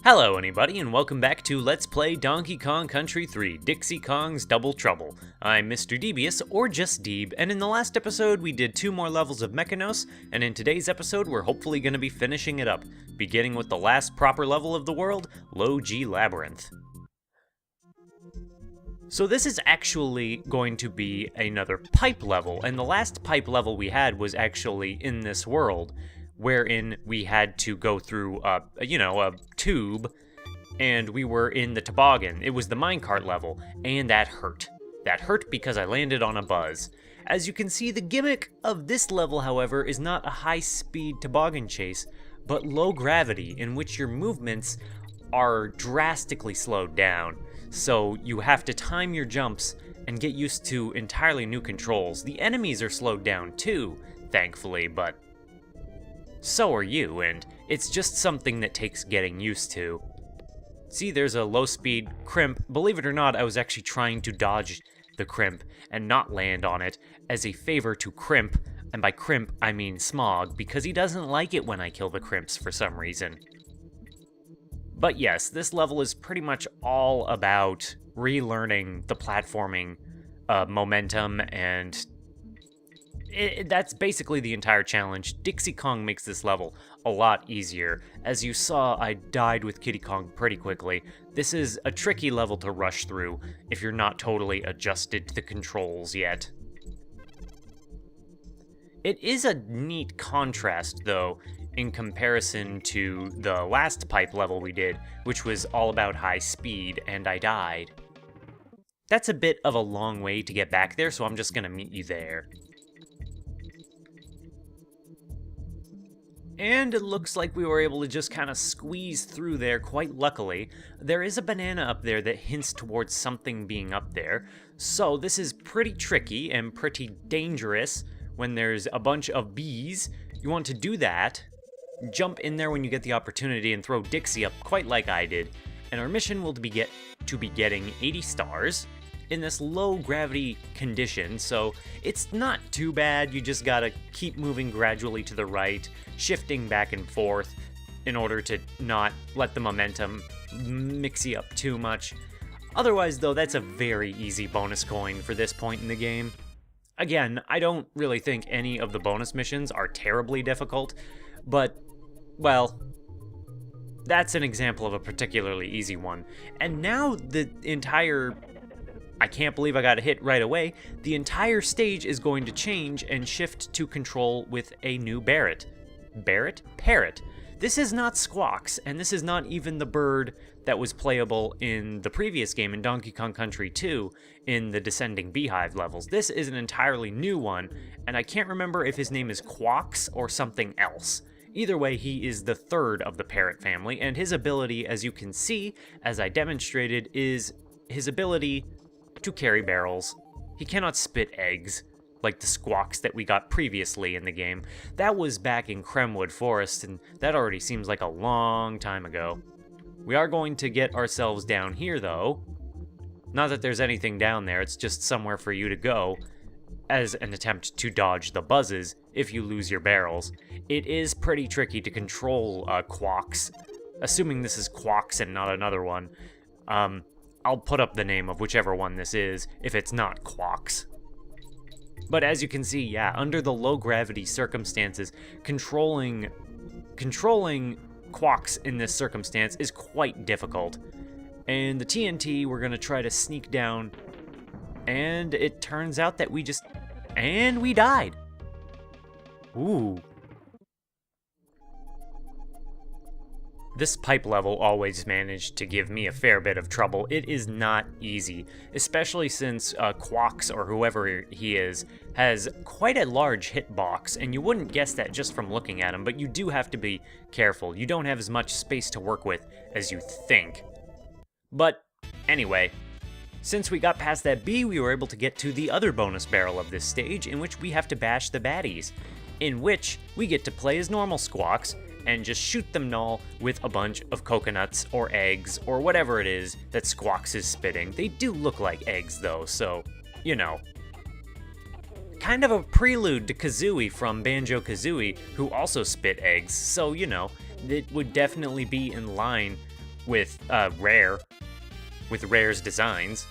Hello anybody, and welcome back to Let's Play Donkey Kong Country 3, Dixie Kong's Double Trouble. I'm Mr. Devious, or just Deeb, and in the last episode we did 2 more levels of Mekanos, and in today's episode we're hopefully going to be finishing it up, beginning with the last proper level of the world, Low G Labyrinth. So this is actually going to be another pipe level, and the last pipe level we had was actually in this world, wherein we had to go through a tube, and we were in the toboggan. It was the minecart level, and that hurt. That hurt because I landed on a buzz. As you can see, the gimmick of this level, however, is not a high-speed toboggan chase, but low gravity, in which your movements are drastically slowed down. So you have to time your jumps and get used to entirely new controls. The enemies are slowed down too, thankfully, but so are you, and it's just something that takes getting used to. See, there's a low-speed crimp. Believe it or not, I was actually trying to dodge the crimp and not land on it as a favor to Crimp, and by Crimp, I mean Smog, because he doesn't like it when I kill the crimps for some reason. But yes, this level is pretty much all about relearning the platforming momentum, and that's basically the entire challenge. Dixie Kong makes this level a lot easier. As you saw, I died with Kiddy Kong pretty quickly. This is a tricky level to rush through if you're not totally adjusted to the controls yet. It is a neat contrast, though, in comparison to the last pipe level we did, which was all about high speed, and I died. That's a bit of a long way to get back there, so I'm just gonna meet you there. And it looks like we were able to just kind of squeeze through there quite luckily. There is a banana up there that hints towards something being up there, so this is pretty tricky and pretty dangerous when there's a bunch of bees. You want to do that, jump in there when you get the opportunity and throw Dixie up quite like I did, and our mission will be getting 80 stars in this low gravity condition, so it's not too bad. You just gotta keep moving gradually to the right, shifting back and forth in order to not let the momentum mix you up too much. Otherwise though, that's a very easy bonus coin for this point in the game. Again, I don't really think any of the bonus missions are terribly difficult, but, well, that's an example of a particularly easy one. And now the entire, I can't believe I got a hit right away, the entire stage is going to change and shift to control with a new Barrett. Barrett? Parrot. This is not Squawks, and this is not even the bird that was playable in the previous game in Donkey Kong Country 2 in the Descending Beehive levels. This is an entirely new one, and I can't remember if his name is Quawks or something else. Either way, he is the third of the parrot family, and his ability, as you can see, as I demonstrated, is his ability to carry barrels. He cannot spit eggs, like the Squawks that we got previously in the game. That was back in Kremwood Forest, and that already seems like a long time ago. We are going to get ourselves down here, though. Not that there's anything down there, it's just somewhere for you to go, as an attempt to dodge the buzzes if you lose your barrels. It is pretty tricky to control Quawks, assuming this is Quawks and not another one. I'll put up the name of whichever one this is, if it's not Quawks. But as you can see, yeah, under the low gravity circumstances, controlling Quawks in this circumstance is quite difficult. And the TNT, we're gonna try to sneak down, and it turns out that we died. Ooh. This pipe level always managed to give me a fair bit of trouble. It is not easy, especially since Quawks, or whoever he is, has quite a large hitbox, and you wouldn't guess that just from looking at him, but you do have to be careful. You don't have as much space to work with as you think. But anyway, since we got past that bee, we were able to get to the other bonus barrel of this stage, in which we have to bash the baddies, in which we get to play as normal Squawks, and just shoot them null with a bunch of coconuts or eggs or whatever it is that Squawks is spitting. They do look like eggs though, so, you know. Kind of a prelude to Kazooie from Banjo-Kazooie, who also spit eggs, so, you know, it would definitely be in line with Rare's designs.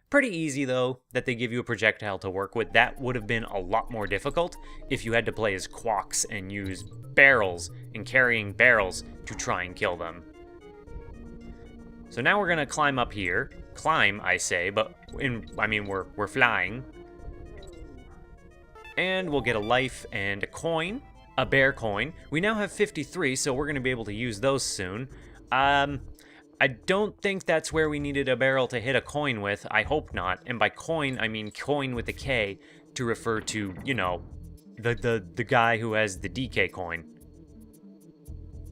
Pretty easy, though, that they give you a projectile to work with. That would have been a lot more difficult if you had to play as Quacks and use barrels and carrying barrels to try and kill them. So now we're gonna climb up here. Climb, I say, but we're flying. And we'll get a life and a coin, a bear coin. We now have 53, so we're gonna be able to use those soon. I don't think that's where we needed a barrel to hit a coin with. I hope not. And by coin, I mean coin with a K to refer to, you know, the guy who has the DK coin.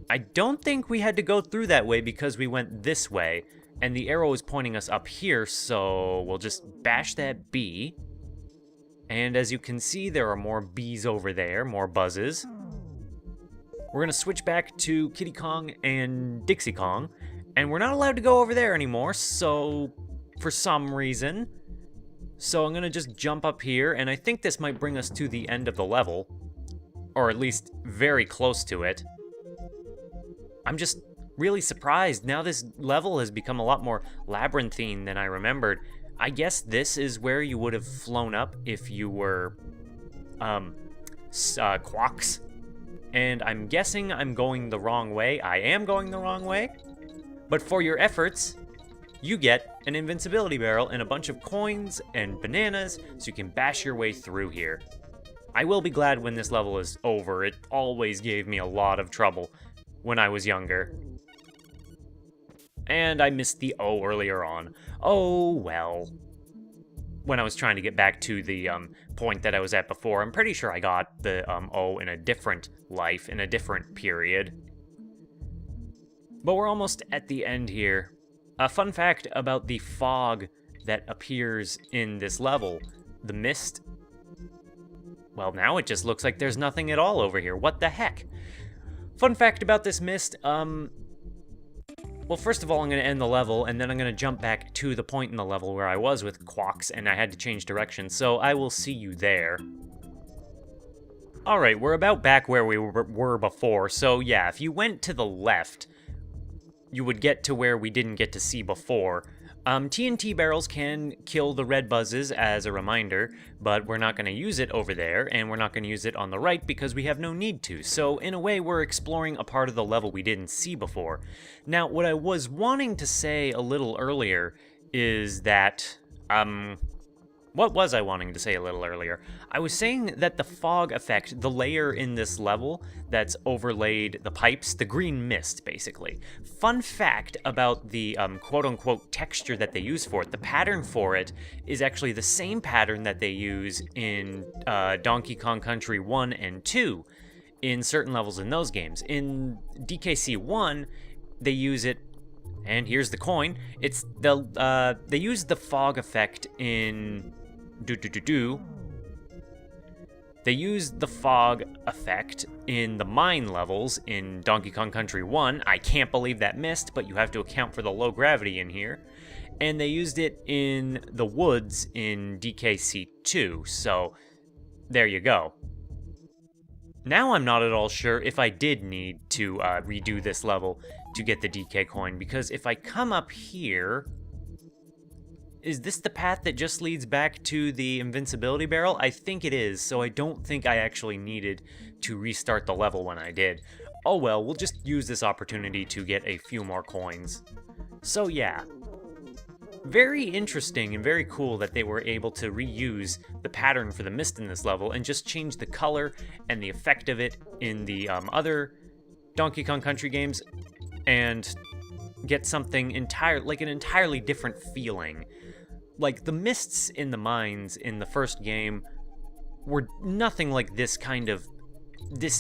I don't think we had to go through that way because we went this way. And the arrow is pointing us up here, so we'll just bash that B. And as you can see, there are more Bs over there, more buzzes. We're gonna switch back to Kitty Kong and Dixie Kong. And we're not allowed to go over there anymore, so for some reason. So I'm gonna just jump up here, and I think this might bring us to the end of the level. Or at least very close to it. I'm just really surprised. Now this level has become a lot more labyrinthine than I remembered. I guess this is where you would have flown up if you were, Quacks. And I'm guessing I'm going the wrong way. I am going the wrong way. But for your efforts, you get an invincibility barrel and a bunch of coins and bananas, so you can bash your way through here. I will be glad when this level is over. It always gave me a lot of trouble when I was younger. And I missed the O earlier on. Oh, well. When I was trying to get back to the point that I was at before, I'm pretty sure I got the O in a different life, in a different period. But we're almost at the end here. A fun fact about the fog that appears in this level. The mist. Well, now it just looks like there's nothing at all over here. What the heck? Fun fact about this mist, well, first of all, I'm going to end the level, and then I'm going to jump back to the point in the level where I was with Quacks, and I had to change direction, so I will see you there. Alright, we're about back where we were before, so yeah, if you went to the left, you would get to where we didn't get to see before. TNT barrels can kill the red buzzes as a reminder, but we're not going to use it over there, and we're not going to use it on the right because we have no need to. So in a way, we're exploring a part of the level we didn't see before. Now, what I was wanting to say a little earlier is that, what was I wanting to say a little earlier? I was saying that the fog effect, the layer in this level that's overlaid the pipes, the green mist, basically. Fun fact about the quote-unquote texture that they use for it, the pattern for it is actually the same pattern that they use in Donkey Kong Country 1 and 2 in certain levels in those games. In DKC 1, they use it, and here's the coin, it's they use the fog effect in... They used the fog effect in the mine levels in Donkey Kong Country 1. I can't believe that missed, but you have to account for the low gravity in here. And they used it in the woods in DKC 2, so there you go. Now I'm not at all sure if I did need to redo this level to get the DK coin, because if I come up here... Is this the path that just leads back to the invincibility barrel? I think it is, so I don't think I actually needed to restart the level when I did. Oh well, we'll just use this opportunity to get a few more coins. So yeah. Very interesting and very cool that they were able to reuse the pattern for the mist in this level and just change the color and the effect of it in the other Donkey Kong Country games and get something an entirely different feeling. Like, the mists in the mines in the first game were nothing like this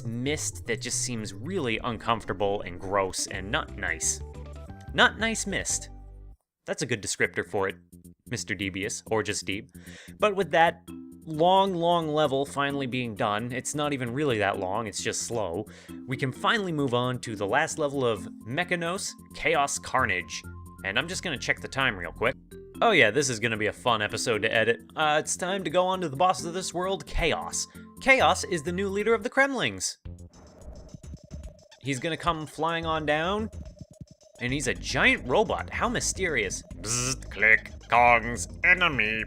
mist that just seems really uncomfortable and gross and not nice. Not nice mist. That's a good descriptor for it, Mr. Devious, or just Deep. But with that long level finally being done, it's not even really that long, it's just slow, we can finally move on to the last level of Mekanos, KAOS Carnage. And I'm just gonna check the time real quick. Oh yeah, this is gonna be a fun episode to edit. It's time to go on to the boss of this world, KAOS. KAOS is the new leader of the Kremlings. He's gonna come flying on down, And he's a giant robot. How mysterious. Bzzzt, click, Kong's enemy.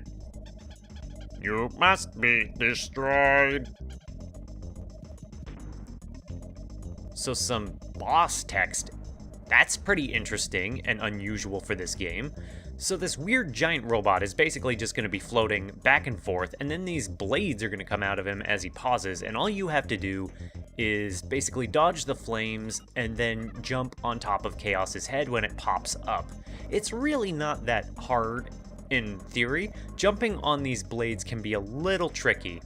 You must be destroyed. So some boss text. That's pretty interesting and unusual for this game. So this weird giant robot is basically just going to be floating back and forth, and then these blades are going to come out of him as he pauses, and all you have to do is basically dodge the flames and then jump on top of KAOS's head when it pops up. It's really not that hard in theory. Jumping on these blades can be a little tricky.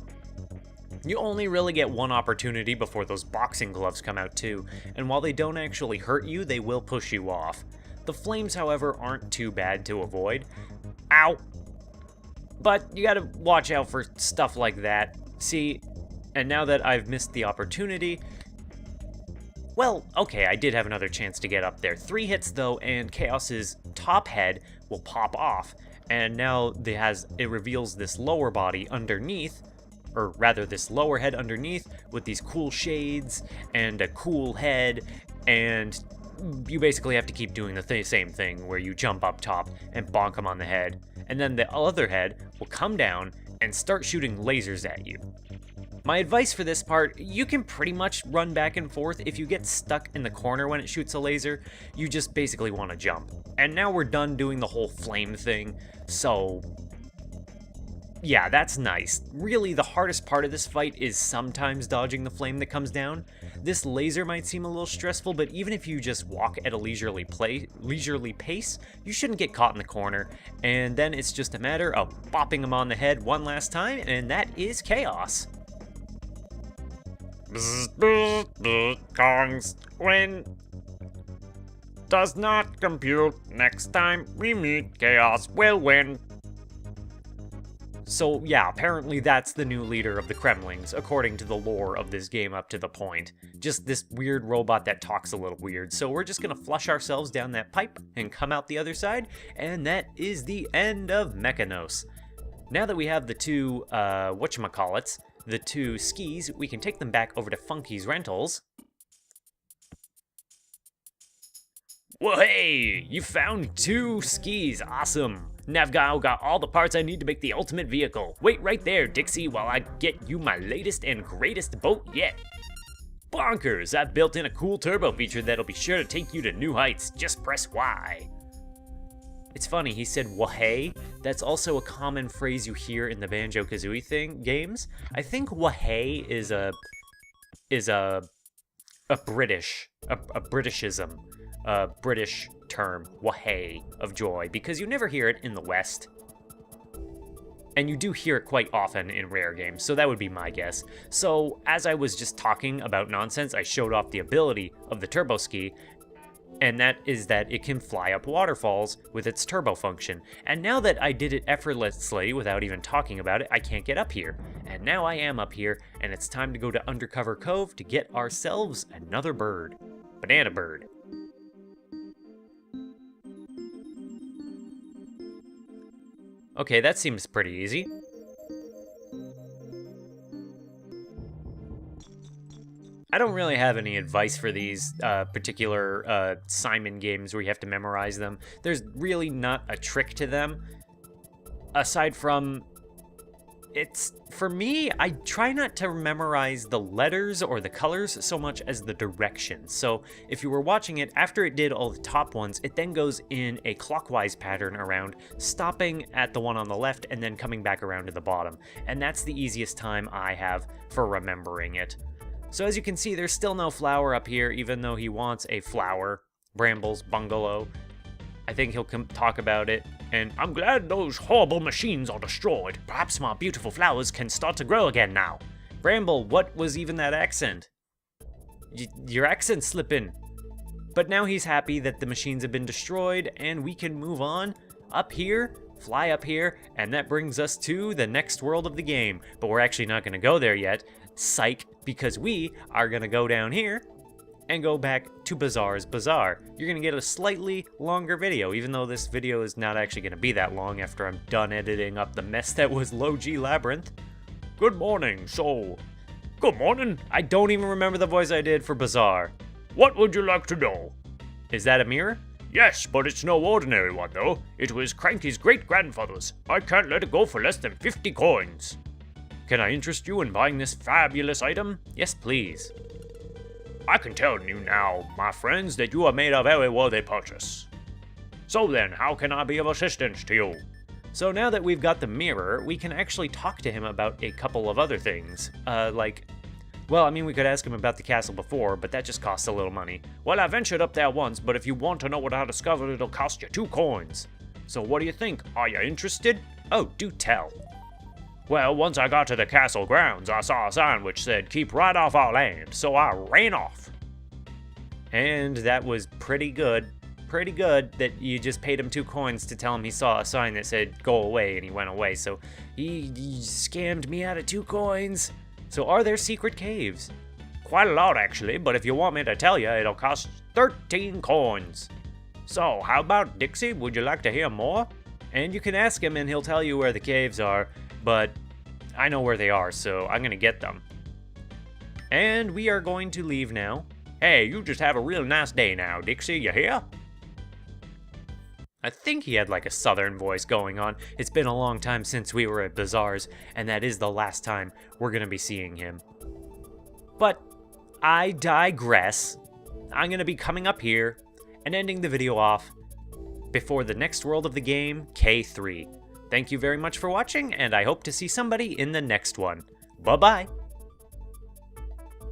You only really get one opportunity before those boxing gloves come out too, and while they don't actually hurt you, they will push you off. The flames, however, aren't too bad to avoid. Ow! But you gotta watch out for stuff like that. See, and now that I've missed the opportunity, well, okay, I did have another chance to get up there. 3 hits though, and KAOS's top head will pop off, and now it reveals this lower body underneath, or rather this lower head underneath with these cool shades and a cool head, and you basically have to keep doing the same thing where you jump up top and bonk him on the head, and then the other head will come down and start shooting lasers at you. My advice for this part, you can pretty much run back and forth. If you get stuck in the corner when it shoots a laser, you just basically want to jump. And now we're done doing the whole flame thing, so yeah, that's nice. Really, the hardest part of this fight is sometimes dodging the flame that comes down. This laser might seem a little stressful, but even if you just walk at a leisurely pace, you shouldn't get caught in the corner. And then it's just a matter of bopping him on the head one last time, and that is KAOS. Bzzzt, bzzzt, bzzzt, Kong's win does not compute. Next time we meet, KAOS will win. So yeah, apparently that's the new leader of the Kremlings, according to the lore of this game up to the point. Just this weird robot that talks a little weird. So we're just gonna flush ourselves down that pipe and come out the other side, and that is the end of Mekanos. Now that we have the two, whatchamacallits, the two skis, we can take them back over to Funky's Rentals. Well, hey, you found 2 skis, awesome. Navgao got all the parts I need to make the ultimate vehicle. Wait right there, Dixie, while I get you my latest and greatest boat yet. Bonkers, I've built in a cool turbo feature that'll be sure to take you to new heights. Just press Y. It's funny, he said wahey. That's also a common phrase you hear in the Banjo-Kazooie games. I think wahey is a Britishism. A British term, wahey, of joy, because you never hear it in the West. And you do hear it quite often in rare games, so that would be my guess. So, as I was just talking about nonsense, I showed off the ability of the turbo ski, and that is that it can fly up waterfalls with its turbo function. And now that I did it effortlessly without even talking about it, I can't get up here. And now I am up here, and it's time to go to Undercover Cove to get ourselves another bird. Banana bird. Okay, that seems pretty easy. I don't really have any advice for these particular Simon games where you have to memorize them. There's really not a trick to them. Aside from, for me, I try not to memorize the letters or the colors so much as the directions. So if you were watching it, after it did all the top ones, it then goes in a clockwise pattern around, stopping at the one on the left and then coming back around to the bottom. And that's the easiest time I have for remembering it. So as you can see, there's still no flower up here, even though he wants a flower. Bramble's bungalow. I think he'll talk about it. And I'm glad those horrible machines are destroyed. Perhaps my beautiful flowers can start to grow again now. Bramble, what was even that accent? Your accent's slipping. But now he's happy that the machines have been destroyed and we can move on up here, fly up here, and that brings us to the next world of the game. But we're actually not going to go there yet. Psych, because we are going to go down here and go back to Bazaar's Bazaar. You're going to get a slightly longer video, even though this video is not actually going to be that long after I'm done editing up the mess that was Low-G Labyrinth. Good morning, so... Good morning. I don't even remember the voice I did for Bazaar. What would you like to know? Is that a mirror? Yes, but it's no ordinary one, though. It was Cranky's great-grandfather's. I can't let it go for less than 50 coins. Can I interest you in buying this fabulous item? Yes, please. I can tell you now, my friends, that you have made a very worthy purchase. So then, how can I be of assistance to you? So now that we've got the mirror, we can actually talk to him about a couple of other things. Well, I mean, we could ask him about the castle before, but that just costs a little money. Well, I ventured up there once, but if you want to know what I discovered, it'll cost you 2 coins. So what do you think? Are you interested? Oh, do tell. Well, once I got to the castle grounds, I saw a sign which said, "Keep right off our land," so I ran off. And that was pretty good. Pretty good that you just paid him 2 coins to tell him he saw a sign that said go away and he went away. So he scammed me out of 2 coins. So are there secret caves? Quite a lot actually, but if you want me to tell you, it'll cost 13 coins. So how about Dixie? Would you like to hear more? And you can ask him and he'll tell you where the caves are, but I know where they are, so I'm gonna get them. And we are going to leave now. Hey, you just have a real nice day now, Dixie, you hear? I think he had like a southern voice going on. It's been a long time since we were at Bazaars, and that is the last time we're gonna be seeing him. But I digress. I'm gonna be coming up here and ending the video off before the next world of the game, K3. Thank you very much for watching, and I hope to see somebody in the next one. Bye-bye!